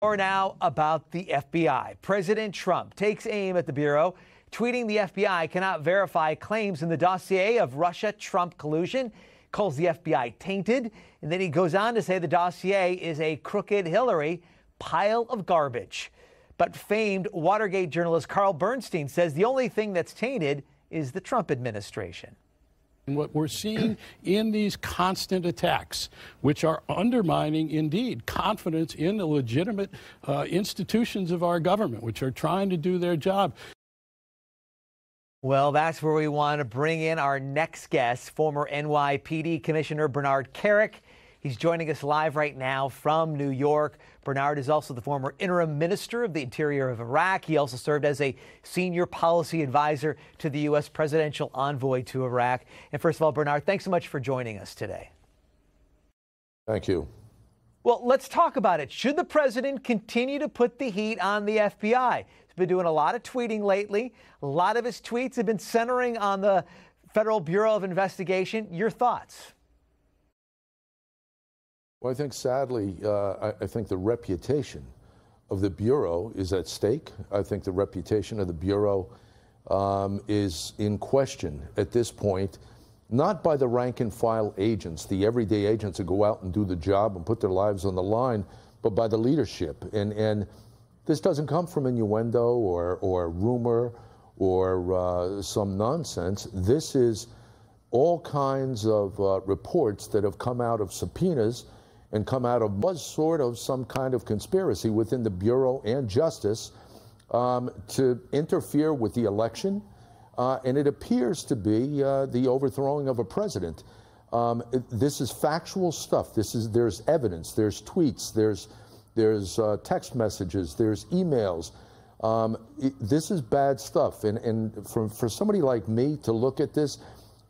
More now about the FBI. President Trump takes aim at the Bureau, tweeting the FBI cannot verify claims in the dossier of Russia-Trump collusion, calls the FBI tainted, and then he goes on to say the dossier is a crooked Hillary pile of garbage. But famed Watergate journalist Carl Bernstein says the only thing that's tainted is the Trump administration. What we're seeing in these constant attacks, which are undermining, indeed, confidence in the legitimate institutions of our government, which are trying to do their job. Well, that's where we want to bring in our next guest, former NYPD Commissioner Bernard Kerik. He's joining us live right now from New York. Bernard is also the former interim minister of the Interior of Iraq. He also served as a senior policy advisor to the U.S. presidential envoy to Iraq. And first of all, Bernard, thanks so much for joining us today. Thank you. Well, let's talk about it. Should the president continue to put the heat on the FBI? He's been doing a lot of tweeting lately. A lot of his tweets have been centering on the Federal Bureau of Investigation. Your thoughts? Well, I think, sadly, I think the reputation of the Bureau is at stake. I think the reputation of the Bureau is in question at this point, not by the rank-and-file agents, the everyday agents who go out and do the job and put their lives on the line, but by the leadership. And this doesn't come from innuendo or rumor or some nonsense. This is all kinds of reports that have come out of subpoenas and come out of was sort of some kind of conspiracy within the Bureau and Justice to interfere with the election. And it appears to be the overthrowing of a president. This is factual stuff. There's evidence, there's tweets, there's text messages, there's emails. This is bad stuff. And for somebody like me to look at this,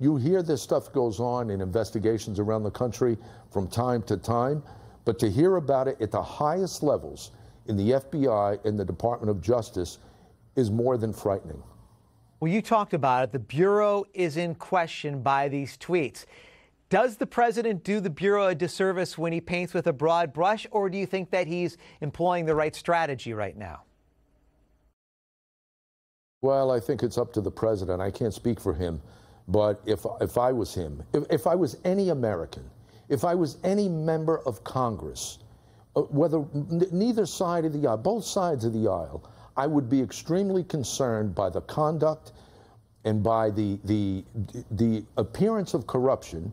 you hear this stuff goes on in investigations around the country from time to time, but to hear about it at the highest levels in the FBI and the Department of Justice is more than frightening. Well, you talked about it. The Bureau is in question by these tweets. Does the president do the Bureau a disservice when he paints with a broad brush, or do you think that he's employing the right strategy right now? Well, I think it's up to the president. I can't speak for him. But if I was him, if I was any American, if I was any member of Congress, whether neither side of the aisle, both sides of the aisle, I would be extremely concerned by the conduct and by the appearance of corruption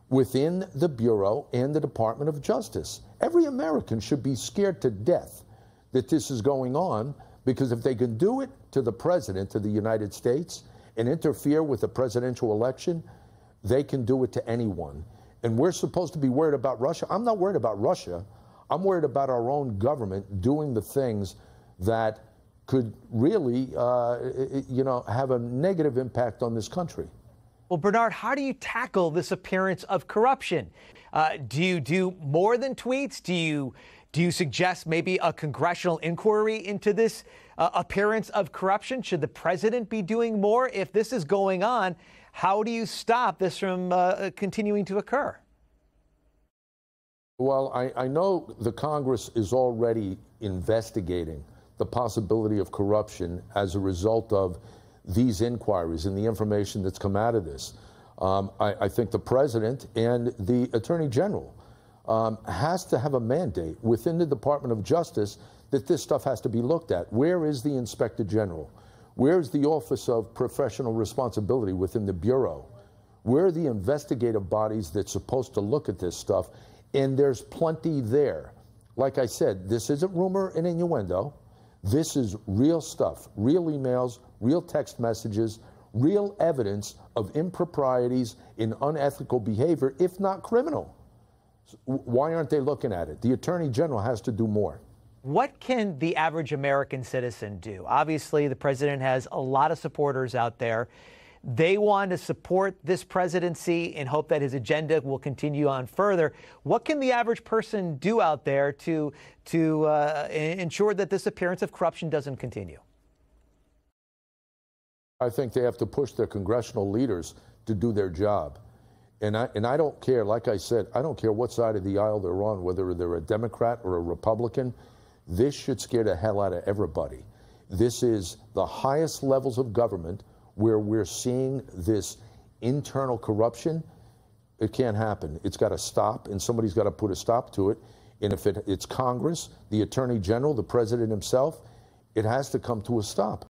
within the Bureau and the Department of Justice. Every American should be scared to death that this is going on, because if they can do it to the President of the United States and interfere with the presidential election, they can do it to anyone. And we're supposed to be worried about Russia. I'm not worried about Russia. I'm worried about our own government doing the things that could really, have a negative impact on this country. Well, Bernard, how do you tackle this appearance of corruption? Do you do more than tweets? Do you suggest maybe a congressional inquiry into this appearance of corruption? Should the president be doing more? If this is going on, how do you stop this from continuing to occur? Well, I know the Congress is already investigating the possibility of corruption as a result of these inquiries and the information that's come out of this. I think the president and the attorney general has to have a mandate within the Department of Justice that this stuff has to be looked at. Where is the Inspector General? Where's the Office of Professional Responsibility within the Bureau? Where are the investigative bodies that's supposed to look at this stuff? And there's plenty there. Like I said, this isn't rumor and innuendo. This is real stuff, real emails, real text messages, real evidence of improprieties in unethical behavior, if not criminal. Why aren't they looking at it? The Attorney General has to do more. What can the average American citizen do? Obviously, the president has a lot of supporters out there. They want to support this presidency and hope that his agenda will continue on further. What can the average person do out there to ensure that this appearance of corruption doesn't continue? I think they have to push their congressional leaders to do their job. And I don't care, like I said, I don't care what side of the aisle they're on, whether they're a Democrat or a Republican. This should scare the hell out of everybody. This is the highest levels of government where we're seeing this internal corruption. It can't happen. It's got to stop, and somebody's got to put a stop to it. And if it's Congress, the Attorney General, the President himself, it has to come to a stop.